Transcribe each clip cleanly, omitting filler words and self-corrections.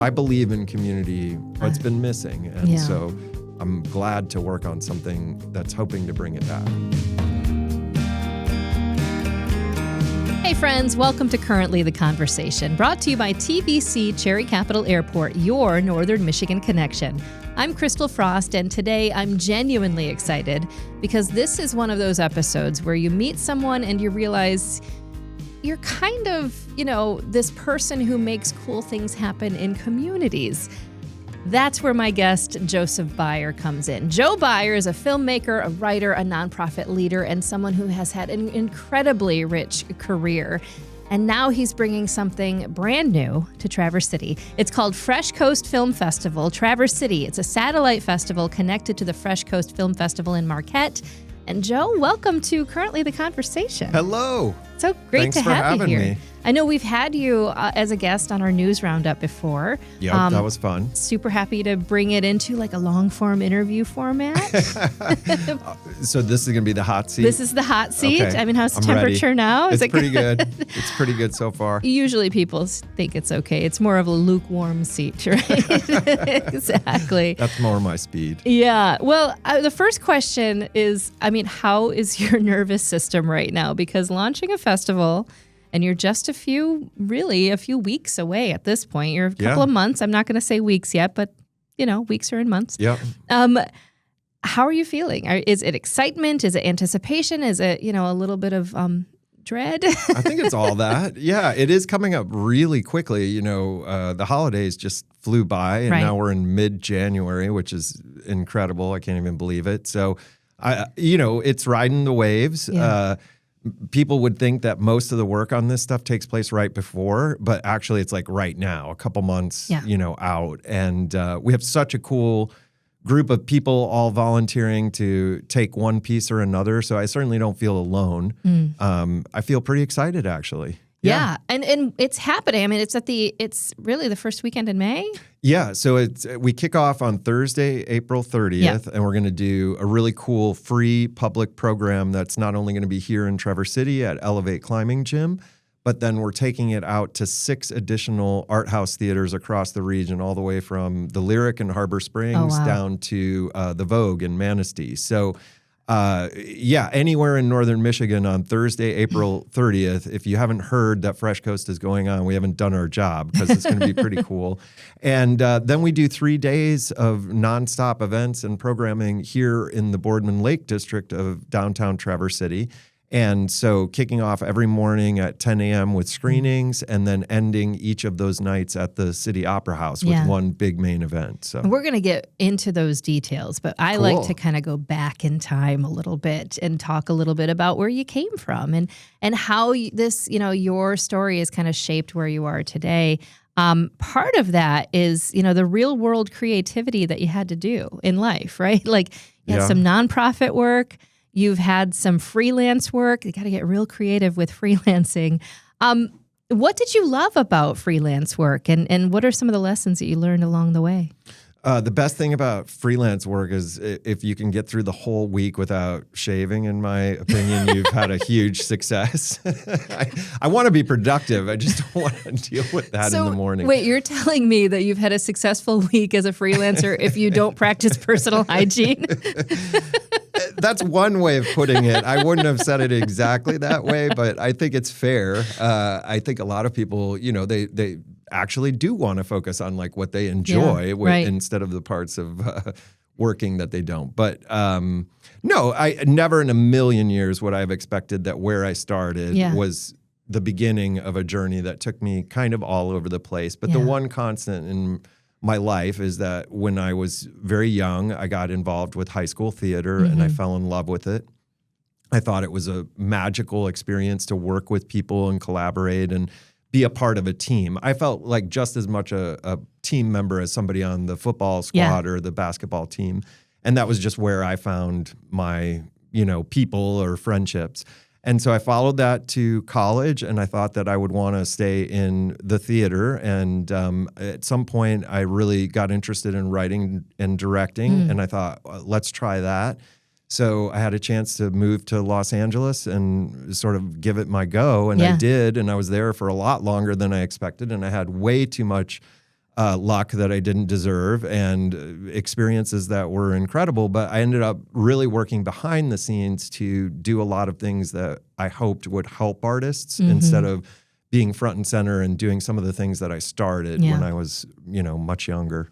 I believe in community, what's been missing. And so I'm glad to work on something that's hoping to bring it back. Hey friends, welcome to Currently the Conversation, brought to you by TVC Cherry Capital Airport, your Northern Michigan connection. I'm Christal Frost, and today I'm genuinely excited because this is one of those episodes where you meet someone and you realize you're kind of, this person who makes cool things happen in communities. That's where my guest, Joseph Beyer, comes in. Joe Beyer is a filmmaker, a writer, a nonprofit leader, and someone who has had an incredibly rich career. And now he's bringing something brand new to Traverse City. It's called Fresh Coast Film Festival, Traverse City. It's a satellite festival connected to the Fresh Coast Film Festival in Marquette. And Joe, welcome to Currently the Conversation. Hello. So great Thanks to for have you having here. me. I know we've had you as a guest on our news roundup before. Yep, that was fun. Super happy to bring it into like a long form interview format. So this is going to be the hot seat? This is the hot seat. Okay. I mean, how's the I'm temperature ready. now? It's pretty good. It's pretty good so far. Usually people think it's okay. It's more of a lukewarm seat, right? Exactly. That's more my speed. Yeah. Well, the first question is, how is your nervous system right now? Because launching a festival, and you're just a few weeks away at this point. You're a couple of months. I'm not going to say weeks yet, but, weeks are in months. Yeah. How are you feeling? Is it excitement? Is it anticipation? Is it, a little bit of dread? I think it's all that. Yeah, it is coming up really quickly. The holidays just flew by, and now we're in mid-January, which is incredible. I can't even believe it. So, it's riding the waves. Yeah. People would think that most of the work on this stuff takes place right before, but actually it's like right now, a couple months, out. And we have such a cool group of people all volunteering to take one piece or another. So I certainly don't feel alone. I feel pretty excited, actually. Yeah. And it's happening. It's really the first weekend in May. Yeah. So we kick off on Thursday, April 30th, and we're going to do a really cool free public program that's not only going to be here in Traverse City at Elevate Climbing Gym, but then we're taking it out to 6 additional art house theaters across the region, all the way from the Lyric in Harbor Springs down to the Vogue in Manistee. So anywhere in northern Michigan on Thursday, April 30th. If you haven't heard that Fresh Coast is going on, we haven't done our job because it's going to be pretty cool. And then we do 3 days of nonstop events and programming here in the Boardman Lake District of downtown Traverse City. And so kicking off every morning at 10 a.m. with screenings, and then ending each of those nights at the City Opera House with one big main event. So we're going to get into those details, but I like to kind of go back in time a little bit and talk a little bit about where you came from and how this, your story has kind of shaped where you are today. Part of that is, the real world creativity that you had to do in life, right? Like you had some nonprofit work. You've had some freelance work. You got to get real creative with freelancing. What did you love about freelance work, and what are some of the lessons that you learned along the way? The best thing about freelance work is if you can get through the whole week without shaving, in my opinion, you've had a huge success. I want to be productive. I just don't want to deal with that in the morning. Wait, you're telling me that you've had a successful week as a freelancer if you don't practice personal hygiene? That's one way of putting it. I wouldn't have said it exactly that way, but I think it's fair. I think a lot of people, they actually do want to focus on like what they enjoy instead of the parts of working that they don't. But no, I never in a million years would I have expected that where I started was the beginning of a journey that took me kind of all over the place. But the one constant in my life is that when I was very young, I got involved with high school theater and I fell in love with it. I thought it was a magical experience to work with people and collaborate and be a part of a team. I felt like just as much a team member as somebody on the football squad or the basketball team. And that was just where I found my, people or friendships. And so I followed that to college, and I thought that I would want to stay in the theater. And at some point, I really got interested in writing and directing, and I thought, let's try that. So I had a chance to move to Los Angeles and sort of give it my go, and I did, and I was there for a lot longer than I expected, and I had way too much luck that I didn't deserve and experiences that were incredible. But I ended up really working behind the scenes to do a lot of things that I hoped would help artists instead of being front and center and doing some of the things that I started when I was, much younger.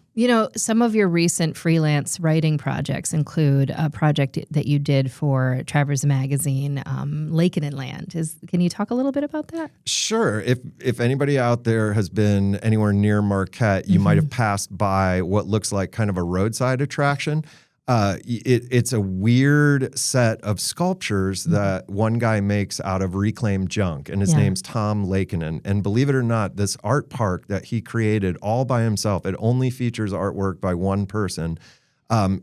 Some of your recent freelance writing projects include a project that you did for Travers Magazine, Laken and Land. Can you talk a little bit about that? Sure. If anybody out there has been anywhere near Marquette, you might have passed by what looks like kind of a roadside attraction. It's a weird set of sculptures that one guy makes out of reclaimed junk, and his name's Tom Laken. And believe it or not, this art park that he created all by himself, it only features artwork by one person,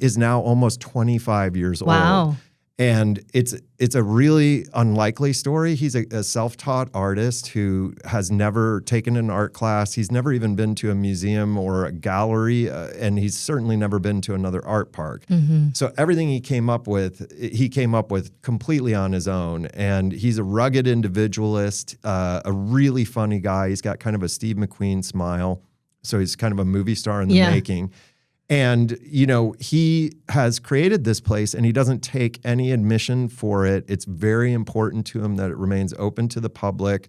is now almost 25 years old. And it's a really unlikely story. He's a self-taught artist who has never taken an art class. He's never even been to a museum or a gallery, and he's certainly never been to another art park. So everything he came up with completely on his own. And he's a rugged individualist, a really funny guy. He's got kind of a Steve McQueen smile. So he's kind of a movie star in the making. And, he has created this place and he doesn't take any admission for it. It's very important to him that it remains open to the public,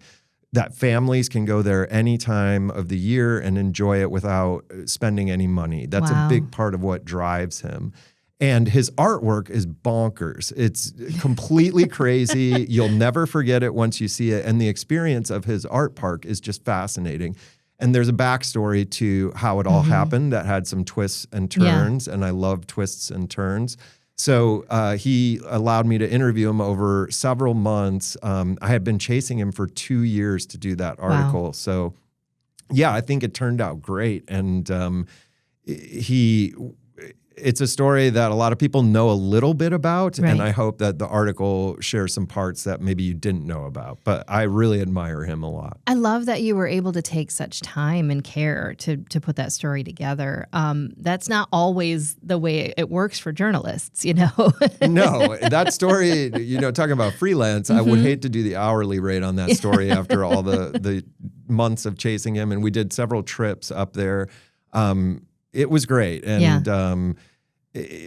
that families can go there any time of the year and enjoy it without spending any money. That's a big part of what drives him. And his artwork is bonkers. It's completely crazy. You'll never forget it once you see it. And the experience of his art park is just fascinating. And there's a backstory to how it all happened that had some twists and turns, and I love twists and turns. So he allowed me to interview him over several months. I had been chasing him for 2 years to do that article. So, I think it turned out great. And it's a story that a lot of people know a little bit about, and I hope that the article shares some parts that maybe you didn't know about. But I really admire him a lot. I love that you were able to take such time and care to put that story together. That's not always the way it works for journalists, No, that story, talking about freelance, I would hate to do the hourly rate on that story after all the months of chasing him. And we did several trips up there. It was great. And,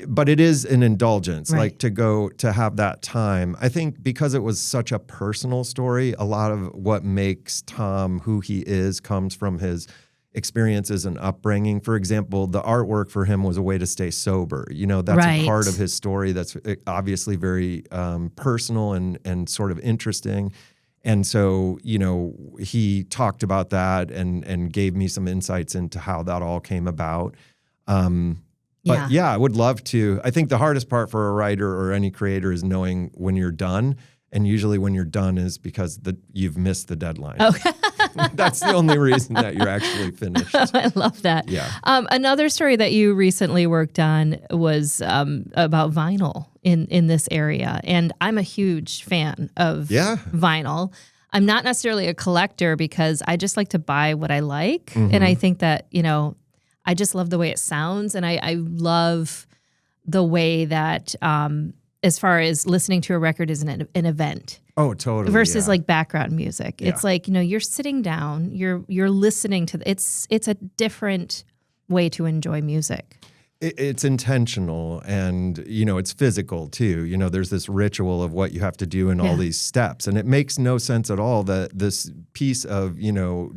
but it is an indulgence, like to have that time. I think because it was such a personal story, a lot of what makes Tom who he is comes from his experiences and upbringing. For example, the artwork for him was a way to stay sober. That's a part of his story that's obviously very personal and sort of interesting. And so, he talked about that and gave me some insights into how that all came about. But I would love to. I think the hardest part for a writer or any creator is knowing when you're done. And usually when you're done is because you've missed the deadline. Okay. That's the only reason that you're actually finished. I love that. Yeah. Another story that you recently worked on was about vinyl in this area. And I'm a huge fan of vinyl. I'm not necessarily a collector because I just like to buy what I like. And I think that, I just love the way it sounds. And I love the way that as far as listening to a record is an event. Oh, totally. Versus like background music. Yeah. It's like, you're sitting down, you're listening to it's a different way to enjoy music. It's intentional and, it's physical too. There's this ritual of what you have to do in all these steps. And it makes no sense at all that this piece of,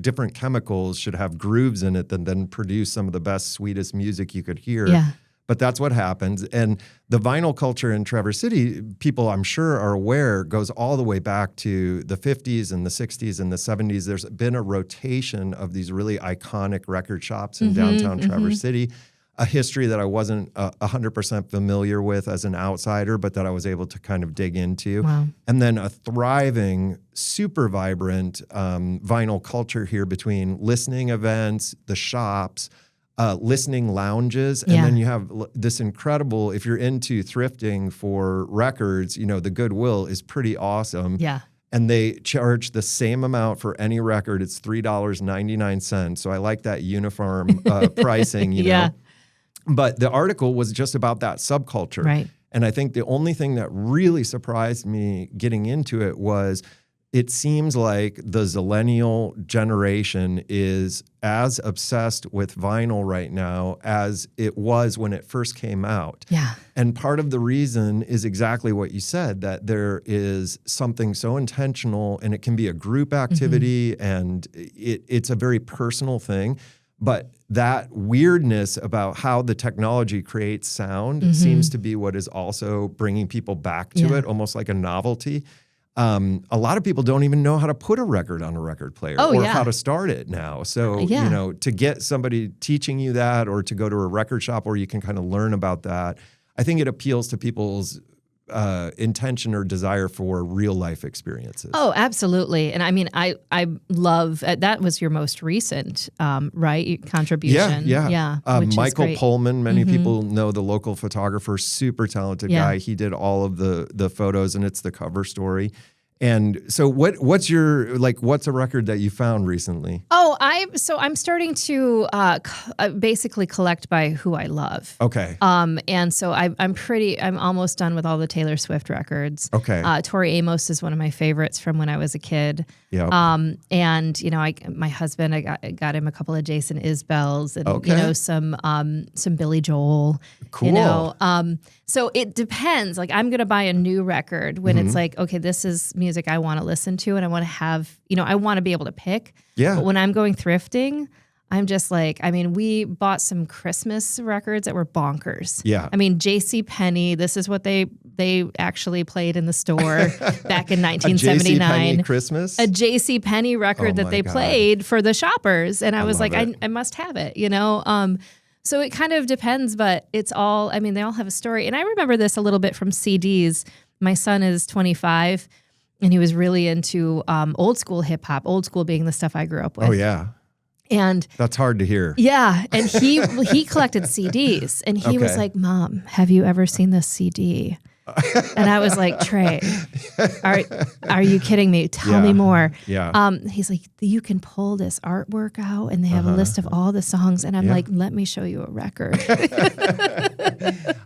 different chemicals should have grooves in it that then produce some of the best, sweetest music you could hear. Yeah. But that's what happens. And the vinyl culture in Traverse City, people I'm sure are aware, goes all the way back to the 50s and the 60s and the 70s. There's been a rotation of these really iconic record shops in downtown Traverse City. A history that I wasn't 100% familiar with as an outsider, but that I was able to kind of dig into. Wow. And then a thriving, super vibrant vinyl culture here between listening events, the shops, listening lounges, and then you have this incredible, if you're into thrifting for records, the Goodwill is pretty awesome. Yeah. And they charge the same amount for any record. It's $3.99. So I like that uniform pricing, you know. But the article was just about that subculture. Right. And I think the only thing that really surprised me getting into it was it seems like the Zillennial generation is as obsessed with vinyl right now as it was when it first came out. Yeah. And part of the reason is exactly what you said, that there is something so intentional, and it can be a group activity, and it's a very personal thing. But that weirdness about how the technology creates sound seems to be what is also bringing people back to it, almost like a novelty. A lot of people don't even know how to put a record on a record player or how to start it now. So, you know, to get somebody teaching you that, or to go to a record shop where you can kind of learn about that, I think it appeals to people's intention or desire for real life experiences. Oh, absolutely. And I mean, I love that was your most recent, right? Contribution. Yeah. Michael Pullman, many people know, the local photographer, super talented guy. He did all of the photos, and it's the cover story. And so what's a record that you found recently? Oh, I'm starting to basically collect by who I love. Okay. And so I'm almost done with all the Taylor Swift records. Okay. Tori Amos is one of my favorites from when I was a kid. Yeah. And you know, my husband, I got him a couple of Jason Isbells, and you know, some Billy Joel. Cool. You know, so it depends. Like, I'm gonna buy a new record when it's like, okay, this is music I want to listen to, and I want to have, you know, I want to be able to pick. Yeah. But when I'm going thrifting, I'm just like, I mean, we bought some Christmas records that were bonkers. Yeah. I mean, JCPenney, this is what they actually played in the store back in 1979. A JCPenney Christmas? A JCPenney record that they played for the shoppers. And I was like, I must have it, you know? So it kind of depends, but it's all, I mean, they all have a story. And I remember this a little bit from CDs. My son is 25, and he was really into old school hip hop, old school being the stuff I grew up with. Oh, yeah. And that's hard to hear. Yeah. And he collected CDs, and he was like, Mom, have you ever seen this CD? And I was like, Trey, are you kidding me? Tell me more. Yeah. He's like, you can pull this artwork out, and they have a list of all the songs. And I'm like, let me show you a record.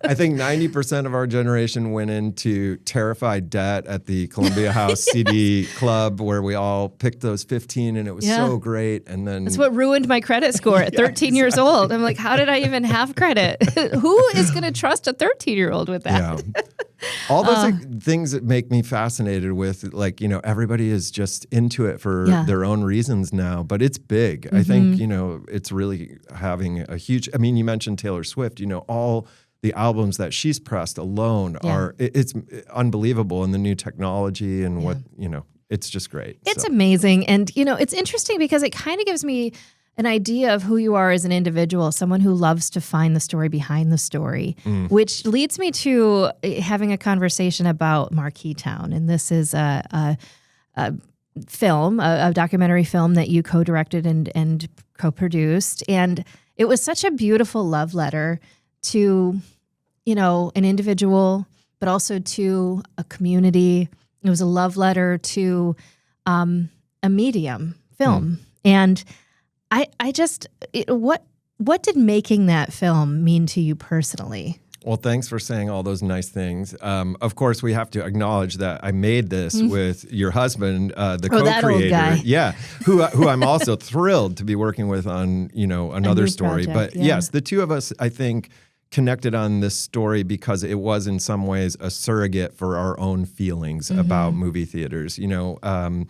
I think 90% of our generation went into terrified debt at the Columbia House CD Club, where we all picked those 15, and it was so great. And then that's what ruined my credit score at 13 years old. I'm like, how did I even have credit? Who is going to trust a 13-year-old with that? Yeah. All those things that make me fascinated with, like, you know, everybody is just into it for their own reasons now, but it's big. I think, you know, it's really having a huge, I mean, you mentioned Taylor Swift, you know, all the albums that she's pressed alone are, it's unbelievable, in the new technology and what, you know, it's just great. It's amazing. And, you know, it's interesting because it kind of gives me an idea of who you are as an individual, someone who loves to find the story behind the story, which leads me to having a conversation about Marquette Town. And this is a film, a documentary film that you co-directed and co-produced. And it was such a beautiful love letter to, you know, an individual, but also to a community. It was a love letter to a medium, film. And I just, what did making that film mean to you personally? Well, thanks for saying all those nice things. Of course, we have to acknowledge that I made this with your husband, the co-creator. That old guy. Yeah, who I'm also thrilled to be working with on, you know, another story. Project, but yes, the two of us, I think, connected on this story because it was in some ways a surrogate for our own feelings about movie theaters. You know,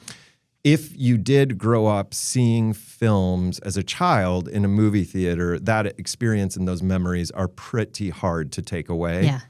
if you did grow up seeing films as a child in a movie theater, that experience and those memories are pretty hard to take away. Yeah.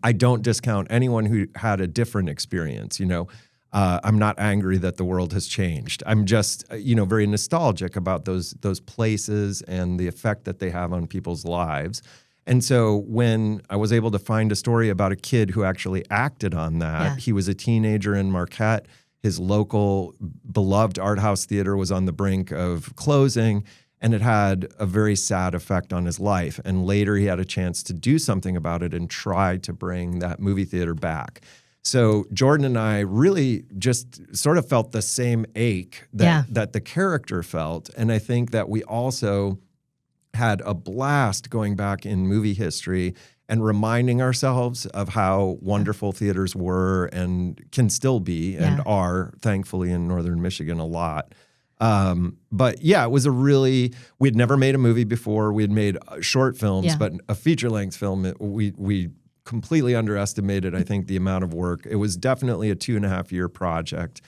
I don't discount anyone who had a different experience. You know, I'm not angry that the world has changed. I'm just, you know, very nostalgic about those places and the effect that they have on people's lives. And so when I was able to find a story about a kid who actually acted on that, he was a teenager in Marquette. His local beloved art house theater was on the brink of closing, and it had a very sad effect on his life. And later he had a chance to do something about it and try to bring that movie theater back. So Jordan and I really just sort of felt the same ache that the character felt. And I think that we also had a blast going back in movie history and reminding ourselves of how wonderful theaters were and can still be and are, thankfully, in Northern Michigan a lot. But yeah, it was we'd never made a movie before. We had made short films, but a feature-length film, we completely underestimated, I think, the amount of work. It was definitely a 2.5-year project,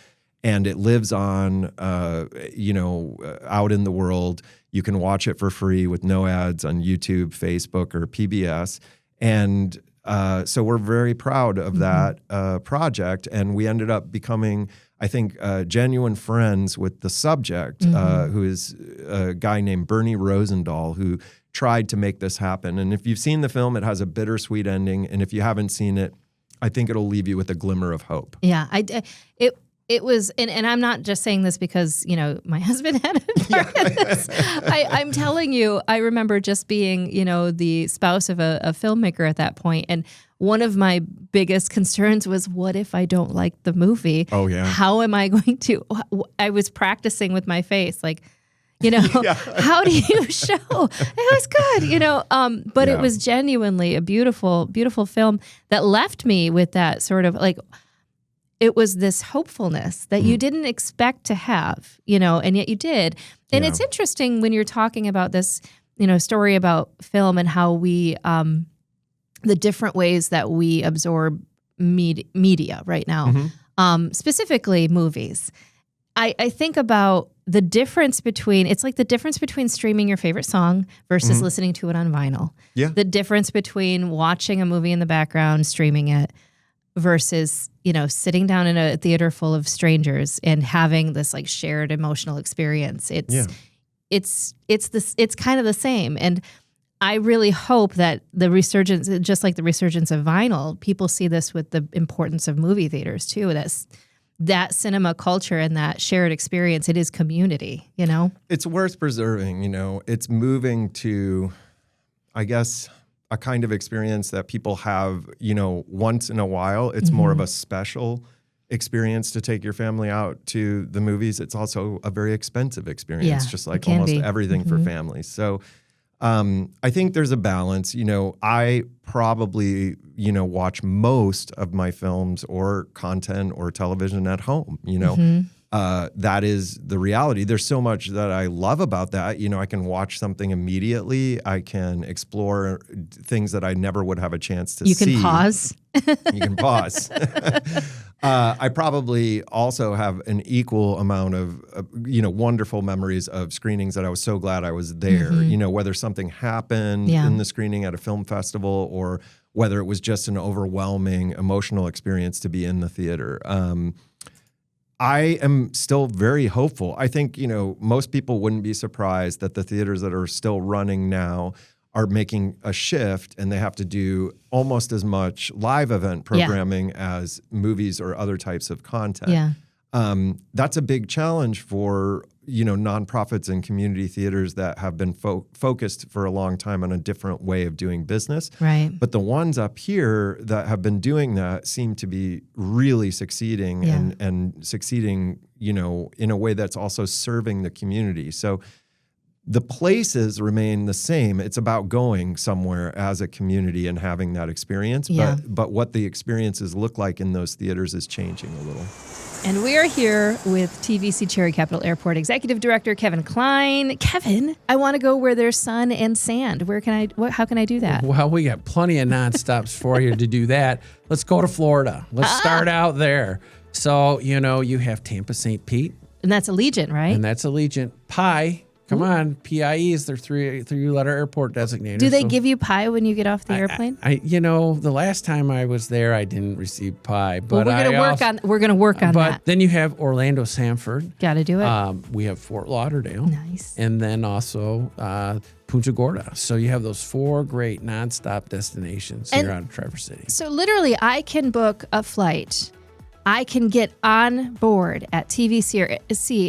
and it lives on, out in the world. You can watch it for free with no ads on YouTube, Facebook, or PBS. And so we're very proud of that project. And we ended up becoming, I think, genuine friends with the subject, who is a guy named Bernie Rosendahl, who tried to make this happen. And if you've seen the film, it has a bittersweet ending. And if you haven't seen it, I think it'll leave you with a glimmer of hope. Yeah, it was, and I'm not just saying this because, my husband had a part in this. I'm telling you, I remember just being, the spouse of a filmmaker at that point. And one of my biggest concerns was, what if I don't like the movie? Oh, yeah. How am I going to? I was practicing with my face, like, how do you show? It was good, but it was genuinely a beautiful, beautiful film that left me with that sort of like, it was this hopefulness that you didn't expect to have, and yet you did. And it's interesting when you're talking about this, story about film and how we, the different ways that we absorb media right now, specifically movies. I think about the difference between, it's like the difference between streaming your favorite song versus listening to it on vinyl. Yeah. The difference between watching a movie in the background, streaming it, versus, sitting down in a theater full of strangers and having this like shared emotional experience. It's kind of the same. And I really hope that the resurgence, just like the resurgence of vinyl, people see this with the importance of movie theaters too. That cinema culture and that shared experience, it is community, It's worth preserving, It's moving to, I guess, a kind of experience that people have, once in a while. It's more of a special experience to take your family out to the movies. It's also a very expensive experience, just like almost everything for families. So I think there's a balance. I probably, watch most of my films or content or television at home, that is the reality. There's so much that I love about that. I can watch something immediately. I can explore things that I never would have a chance to see. You can pause. You can pause. I probably also have an equal amount of, wonderful memories of screenings that I was so glad I was there. Whether something happened in the screening at a film festival or whether it was just an overwhelming emotional experience to be in the theater. I am still very hopeful. I think, most people wouldn't be surprised that the theaters that are still running now are making a shift and they have to do almost as much live event programming as movies or other types of content. Yeah. That's a big challenge for, nonprofits and community theaters that have been focused for a long time on a different way of doing business. Right. But the ones up here that have been doing that seem to be really succeeding and succeeding, in a way that's also serving the community. So the places remain the same. It's about going somewhere as a community and having that experience. Yeah. But what the experiences look like in those theaters is changing a little. And we are here with TVC Cherry Capital Airport Executive Director Kevin Klein. Kevin, I want to go where there's sun and sand. How can I do that? Well, we got plenty of nonstops for you to do that. Let's go to Florida. Let's start out there. So, you have Tampa St. Pete. And that's Allegiant, right? And that's Allegiant. Pie. Come on, PIE is their three-letter airport designator. Do they give you pie when you get off the airplane? The last time I was there, I didn't receive pie. But we're gonna work on that. But then you have Orlando Sanford. Got to do it. We have Fort Lauderdale. Nice. And then also Punta Gorda. So you have those 4 great nonstop destinations here out of Traverse City. So literally, I can book a flight. I can get on board at TVC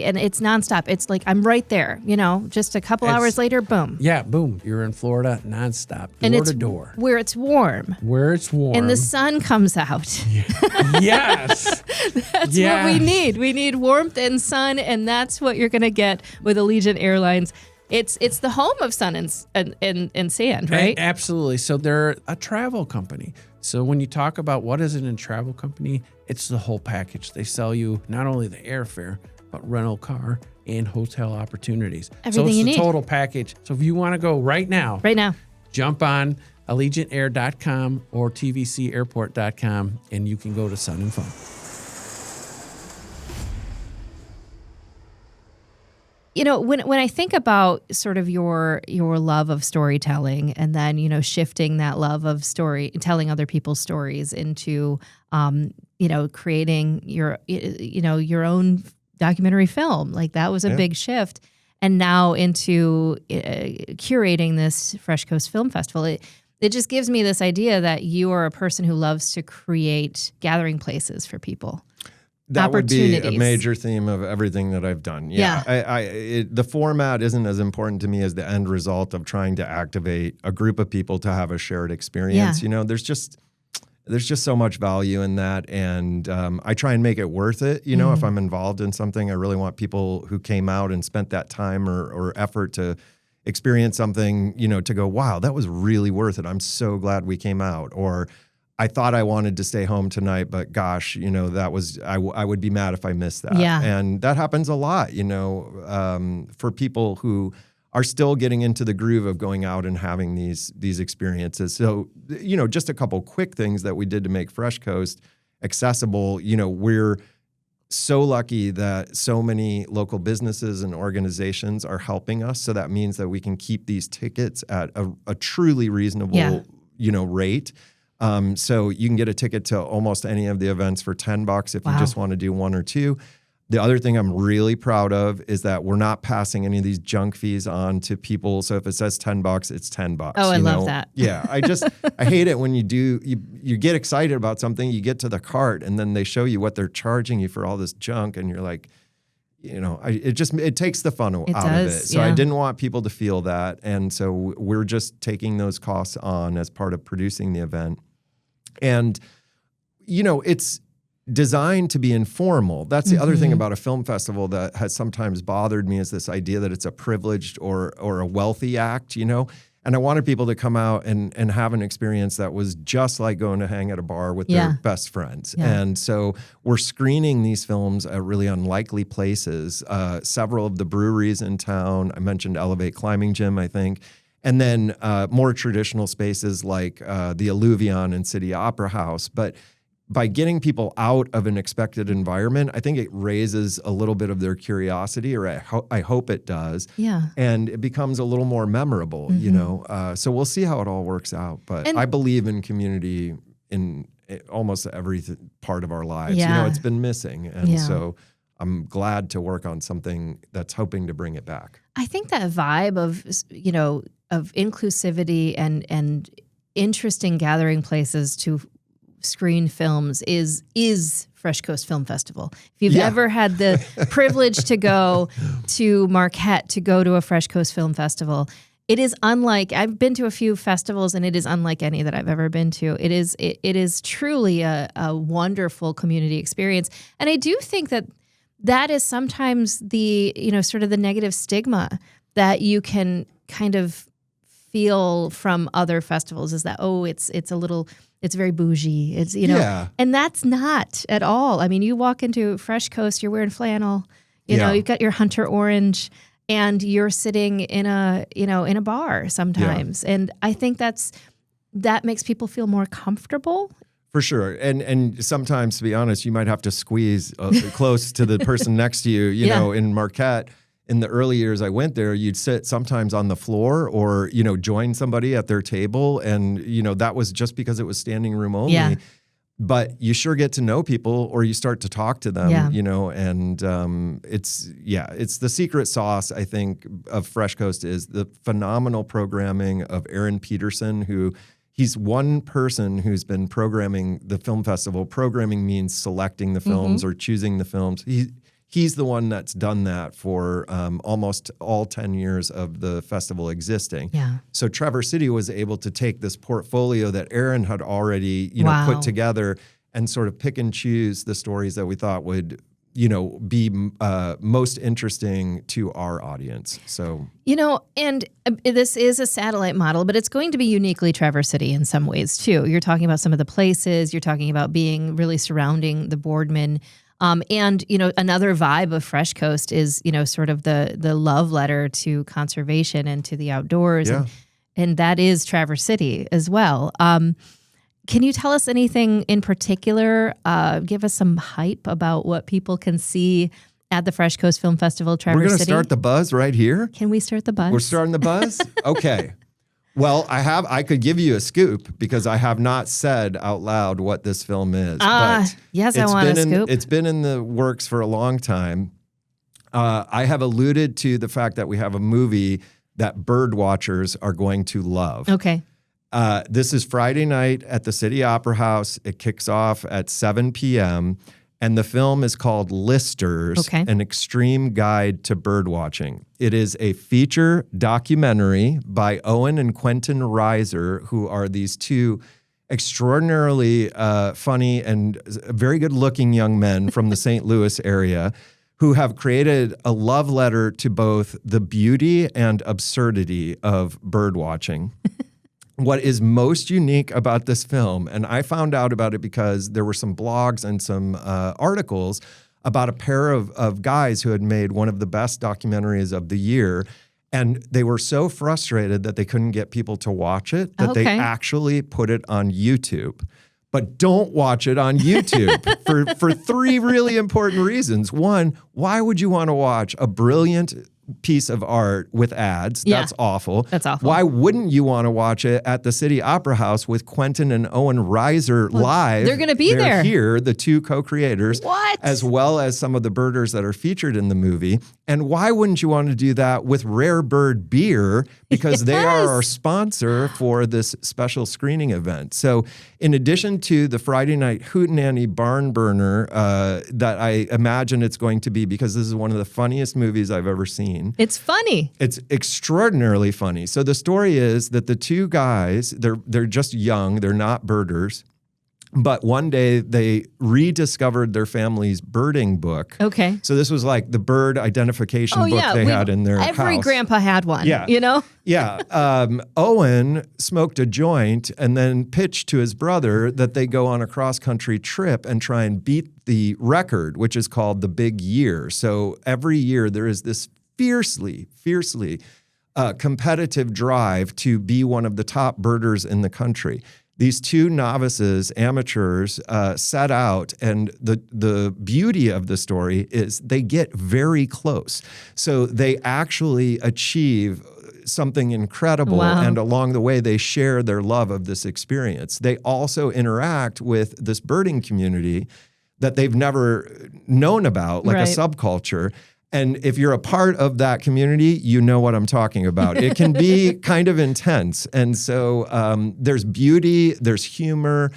and it's nonstop. It's like I'm right there, just a couple hours later, boom. Yeah, boom. You're in Florida nonstop, door to door. Where it's warm. And the sun comes out. Yes. That's what we need. We need warmth and sun, and that's what you're going to get with Allegiant Airlines. it's the home of sun and sand, right? Absolutely. So they're a travel company. So when you talk about what is it in a travel company, it's the whole package. They sell you not only the airfare, but rental car and hotel opportunities. Everything so it's you the need. total package. So if you want to go right now, jump on allegiantair.com or tvcairport.com and you can go to Sun and Fun. You know, when I think about sort of your love of storytelling, and then, you know, shifting that love of telling other people's stories into, you know, creating your own documentary film, like that was a big shift. And now into curating this Fresh Coast Film Festival, it just gives me this idea that you are a person who loves to create gathering places for people. That would be a major theme of everything that I've done. Yeah. The format isn't as important to me as the end result of trying to activate a group of people to have a shared experience. Yeah. You know, there's just so much value in that. And I try and make it worth it. You know, if I'm involved in something, I really want people who came out and spent that time or effort to experience something, you know, to go, wow, that was really worth it. I'm so glad we came out. Or I thought I wanted to stay home tonight, but gosh, you know, I would be mad if I missed that. Yeah. And that happens a lot, you know, for people who are still getting into the groove of going out and having these experiences. So, you know, just a couple quick things that we did to make Fresh Coast accessible. You know, we're so lucky that so many local businesses and organizations are helping us. So that means that we can keep these tickets at a truly reasonable, you know, rate. So you can get a ticket to almost any of the events for $10 if you just want to do one or two. The other thing I'm really proud of is that we're not passing any of these junk fees on to people. So if it says $10, it's $10. Oh, I love that. Yeah. I hate it when you get excited about something, you get to the cart and then they show you what they're charging you for all this junk. And you're like, you know, it takes the fun out of it. So I didn't want people to feel that. And so we're just taking those costs on as part of producing the event. And, you know, it's designed to be informal. That's the other thing about a film festival that has sometimes bothered me, is this idea that it's a privileged or a wealthy act, you know? And I wanted people to come out and have an experience that was just like going to hang at a bar with their best friends. Yeah. And so we're screening these films at really unlikely places. Several of the breweries in town, I mentioned Elevate Climbing Gym, I think. And then more traditional spaces like the Alluvion and City Opera House. But by getting people out of an expected environment, I think it raises a little bit of their curiosity, or I hope it does. Yeah. And it becomes a little more memorable, you know. So we'll see how it all works out. But I believe in community in almost every part of our lives. Yeah. You know, it's been missing. And so I'm glad to work on something that's hoping to bring it back. I think that vibe of, you know, of inclusivity and interesting gathering places to screen films is Fresh Coast Film Festival. If you've ever had the privilege to go to Marquette to go to a Fresh Coast Film Festival, it is unlike, I've been to a few festivals and it is unlike any that I've ever been to. It is truly a wonderful community experience. And I do think that is sometimes the, you know, sort of the negative stigma that you can kind of feel from other festivals, is that, oh, it's very bougie. It's, you know, and that's not at all. I mean, you walk into Fresh Coast, you're wearing flannel, you know, you've got your hunter orange, and you're sitting in a bar sometimes. Yeah. And I think that makes people feel more comfortable. For sure. And sometimes, to be honest, you might have to squeeze close to the person next to you. You know, in Marquette, in the early years I went there, you'd sit sometimes on the floor or, you know, join somebody at their table. And, you know, that was just because it was standing room only. Yeah. But you sure get to know people, or you start to talk to them, you know, and it's the secret sauce, I think, of Fresh Coast is the phenomenal programming of Aaron Peterson, who he's one person who's been programming the film festival. Programming means selecting the films or choosing the films. He's the one that's done that for almost all 10 years of the festival existing. Yeah. So Traverse City was able to take this portfolio that Aaron had already, you know, put together and sort of pick and choose the stories that we thought would be most interesting to our audience. So, and this is a satellite model, but it's going to be uniquely Traverse City in some ways too. You're talking about some of the places, you're talking about being really surrounding the Boardman. And, another vibe of Fresh Coast is, sort of the love letter to conservation and to the outdoors. Yeah. And that is Traverse City as well. Can you tell us anything in particular? Give us some hype about what people can see at the Fresh Coast Film Festival, Traverse City. We're going to start the buzz right here? Can we start the buzz? We're starting the buzz? Okay. Well, I could give you a scoop because I have not said out loud what this film is. But yes, I want a scoop. It's been in the works for a long time. I have alluded to the fact that we have a movie that bird watchers are going to love. Okay. This is Friday night at the City Opera House. It kicks off at 7 p.m. And the film is called Listers, An Extreme Guide to Bird Watching. It is a feature documentary by Owen and Quentin Reiser, who are these two extraordinarily funny and very good-looking young men from the St. Louis area who have created a love letter to both the beauty and absurdity of bird watching. What is most unique about this film, and I found out about it because there were some blogs and some articles about a pair of guys who had made one of the best documentaries of the year, and they were so frustrated that they couldn't get people to watch it that they actually put it on YouTube. But don't watch it on YouTube for three really important reasons. One, why would you want to watch a brilliant piece of art with ads? Yeah. That's awful. That's awful. Why wouldn't you want to watch it at the City Opera House with Quentin and Owen Reiser live? They're going to be there. They're here, the two co-creators. What? As well as some of the birders that are featured in the movie. And why wouldn't you want to do that with Rare Bird Beer? Because they are our sponsor for this special screening event. So in addition to the Friday night hootenanny barn burner that I imagine it's going to be, because this is one of the funniest movies I've ever seen. It's funny. It's extraordinarily funny. So the story is that the two guys, they're just young, they're not birders, but one day they rediscovered their family's birding book. Okay. So this was like the bird identification book they had in their house. Every grandpa had one, Yeah. Owen smoked a joint and then pitched to his brother that they go on a cross-country trip and try and beat the record, which is called the Big Year. So every year there is this fiercely competitive drive to be one of the top birders in the country. These two novices, amateurs, set out, and the beauty of the story is they get very close. So they actually achieve something incredible, Wow. and along the way, they share their love of this experience. They also interact with this birding community that they've never known about, like a subculture. And if you're a part of that community, you know what I'm talking about. It can be kind of intense. And so there's beauty, there's humor,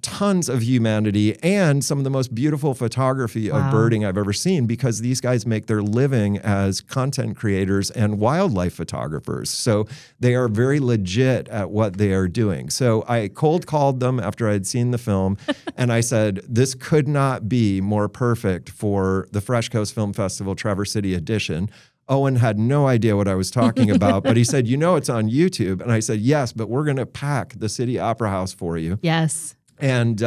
tons of humanity, and some of the most beautiful photography of birding I've ever seen, because these guys make their living as content creators and wildlife photographers. So they are very legit at what they are doing. So I cold called them after I had seen the film, and I said, this could not be more perfect for the Fresh Coast Film Festival Traverse City edition. Owen had no idea what I was talking about, but he said, it's on YouTube. And I said, yes, but we're going to pack the City Opera House for you. Yes. And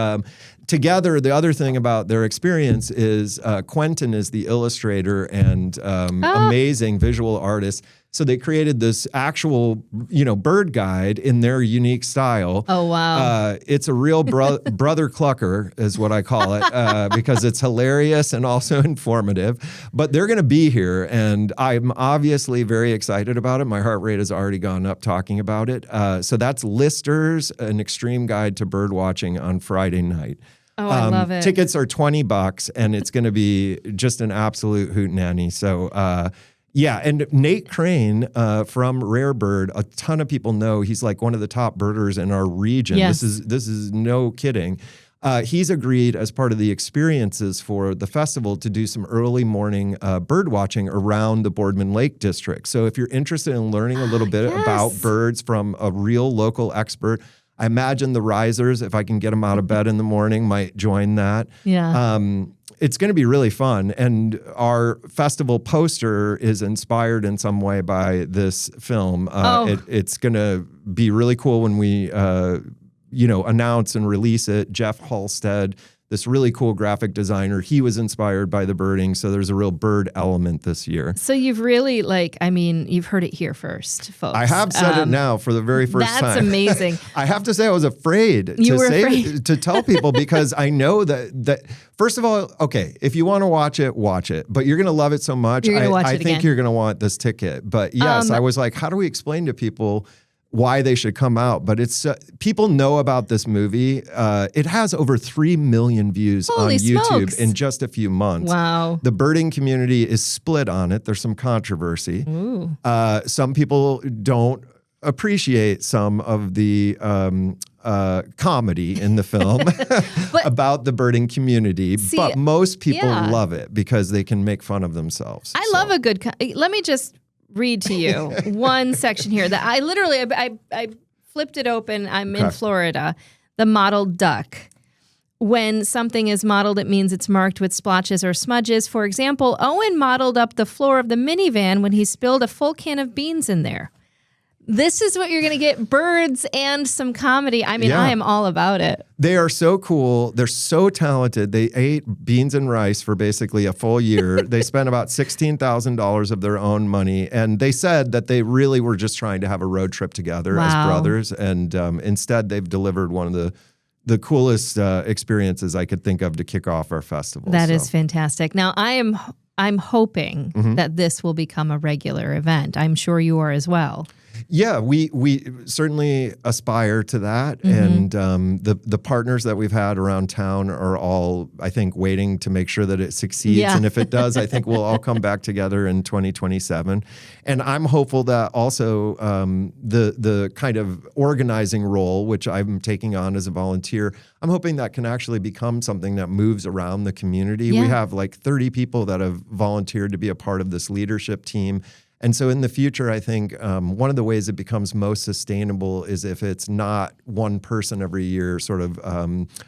together, the other thing about their experience is Quentin is the illustrator and amazing visual artist. So they created this actual, bird guide in their unique style. Oh, wow. It's a real brother clucker is what I call it, because it's hilarious and also informative. But they're going to be here, and I'm obviously very excited about it. My heart rate has already gone up talking about it. So that's Listers, An Extreme Guide to Bird Watching on Friday night. Oh, I love it. Tickets are $20, and it's going to be just an absolute hootenanny. So, yeah, and Nate Crane from Rare Bird, a ton of people know he's like one of the top birders in our region. Yes. This is no kidding. He's agreed as part of the experiences for the festival to do some early morning bird watching around the Boardman Lake District. So if you're interested in learning a little bit about birds from a real local expert, I imagine the risers, if I can get them out of bed in the morning, might join that. Yeah. it's going to be really fun. And our festival poster is inspired in some way by this film. It's going to be really cool when we, announce and release it. Jeff Halstead, this really cool graphic designer, he was inspired by the birding. So there's a real bird element this year. So you've really you've heard it here first, folks. I have said it now for the very first time. That's amazing. I have to say I was afraid to tell people because I know that first of all, okay, if you want to watch it, but you're going to love it so much. I think you're going to want this ticket. But yes, I was like, how do we explain to people why they should come out? But it's people know about this movie. It has over 3 million views on YouTube in just a few months. Wow. The birding community is split on it. There's some controversy. Some people don't appreciate some of the comedy in the film about the birding community, but most people love it because they can make fun of themselves. I love a good let me just read to you one section here that I flipped it open. I'm in Florida. The mottled duck. When something is mottled, it means it's marked with splotches or smudges. For example, Owen mottled up the floor of the minivan when he spilled a full can of beans in there. This is what you're going to get, birds and some comedy. I mean, I am all about it. They are so cool. They're so talented. They ate beans and rice for basically a full year. They spent about $16,000 of their own money. And they said that they really were just trying to have a road trip together as brothers. And instead, they've delivered one of the coolest experiences I could think of to kick off our festival. That is fantastic. Now, I'm hoping that this will become a regular event. I'm sure you are as well. Yeah, we certainly aspire to that. And the partners that we've had around town are all, I think, waiting to make sure that it succeeds. And if it does, I think we'll all come back together in 2027. And I'm hopeful that also the kind of organizing role, which I'm taking on as a volunteer, I'm hoping that can actually become something that moves around the community. We have like 30 people that have volunteered to be a part of this leadership team. And so in the future, I think one of the ways it becomes most sustainable is if it's not one person every year sort of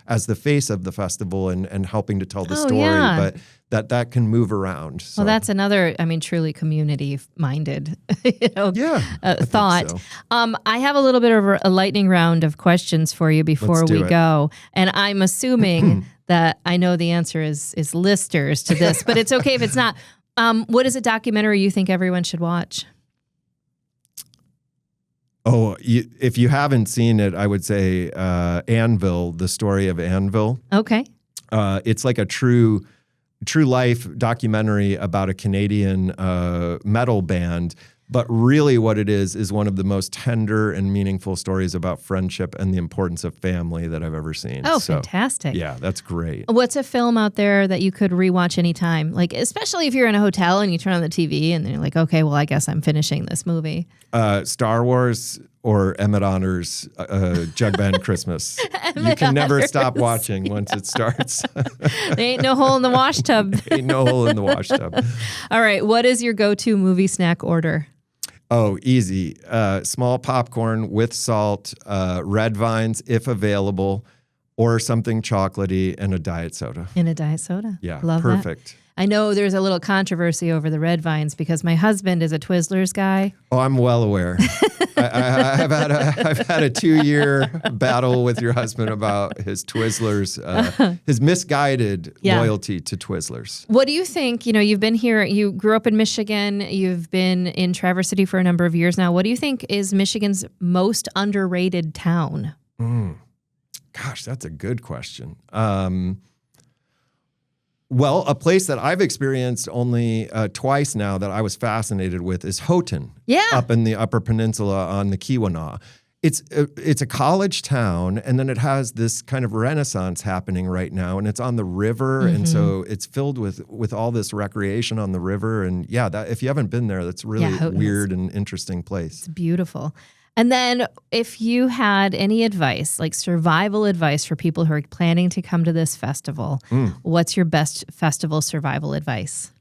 as the face of the festival and helping to tell the story, but that can move around. So. Well, that's another, truly community-minded thought. So. I have a little bit of a lightning round of questions for you before we go. And I'm assuming that I know the answer is listers to this, but it's okay if it's not. What is a documentary you think everyone should watch? Oh, if you haven't seen it, I would say Anvil, the story of Anvil. Okay. It's like a true life documentary about a Canadian metal band. But really what it is one of the most tender and meaningful stories about friendship and the importance of family that I've ever seen. Oh, fantastic. Yeah, that's great. What's a film out there that you could rewatch anytime? Like, especially if you're in a hotel and you turn on the TV and you're like, okay, well, I guess I'm finishing this movie. Star Wars or Emmett Otter's Jug Band Christmas. You can never stop watching once it starts. There ain't no hole in the wash tub. Ain't no hole in the wash tub. All right, what is your go-to movie snack order? Oh, easy. Small popcorn with salt, red vines if available, or something chocolatey and a diet soda. And a diet soda. Yeah, love perfect. That. I know there's a little controversy over the red vines because my husband is a Twizzlers guy. Oh, I'm well aware. I've had a 2-year battle with your husband about his Twizzlers, his misguided loyalty to Twizzlers. What do you think? You've been here. You grew up in Michigan. You've been in Traverse City for a number of years now. What do you think is Michigan's most underrated town? Gosh, that's a good question. Well, a place that I've experienced only twice now that I was fascinated with is Houghton, up in the Upper Peninsula on the Keweenaw. It's a college town, and then it has this kind of renaissance happening right now, and it's on the river, and so it's filled with all this recreation on the river. And if you haven't been there, that's really a weird and interesting place. It's beautiful. And then if you had any advice, like survival advice for people who are planning to come to this festival, what's your best festival survival advice?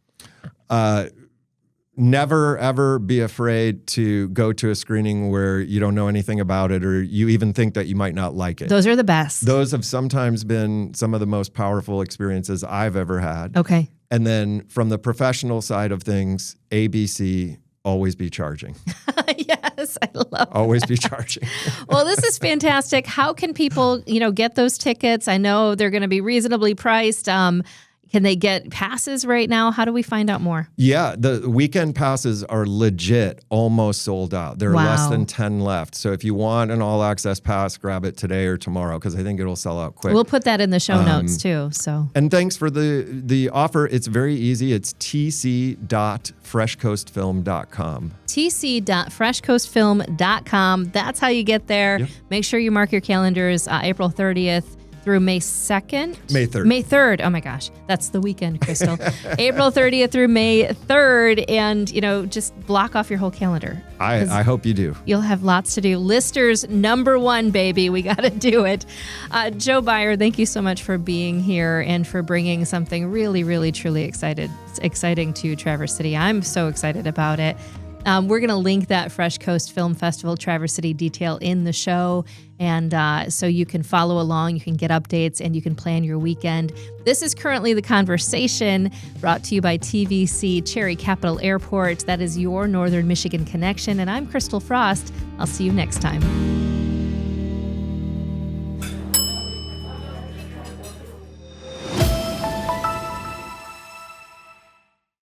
never, ever be afraid to go to a screening where you don't know anything about it or you even think that you might not like it. Those are the best. Those have sometimes been some of the most powerful experiences I've ever had. Okay. And then from the professional side of things, ABC, always be charging. Yes, I love Always be charging. Well, this is fantastic. How can people, get those tickets? I know they're going to be reasonably priced. Can they get passes right now? How do we find out more? Yeah, the weekend passes are legit almost sold out. There are less Wow. than 10 left. So if you want an all-access pass, grab it today or tomorrow because I think it'll sell out quick. We'll put that in the show notes too. So And thanks for the offer. It's very easy. It's tc.freshcoastfilm.com. tc.freshcoastfilm.com. That's how you get there. Yep. Make sure you mark your calendars April 30th through May 2nd. May 3rd. May 3rd. Oh my gosh. That's the weekend, Christal. April 30th through May 3rd. And, just block off your whole calendar. I hope you do. You'll have lots to do. Listers #1, baby. We got to do it. Joe Beyer, thank you so much for being here and for bringing something really, really, truly exciting to Traverse City. I'm so excited about it. We're going to link that Fresh Coast Film Festival Traverse City detail in the show. And so you can follow along, you can get updates, and you can plan your weekend. This is Currently the Conversation, brought to you by TVC Cherry Capital Airport. That is your Northern Michigan connection. And I'm Christal Frost. I'll see you next time.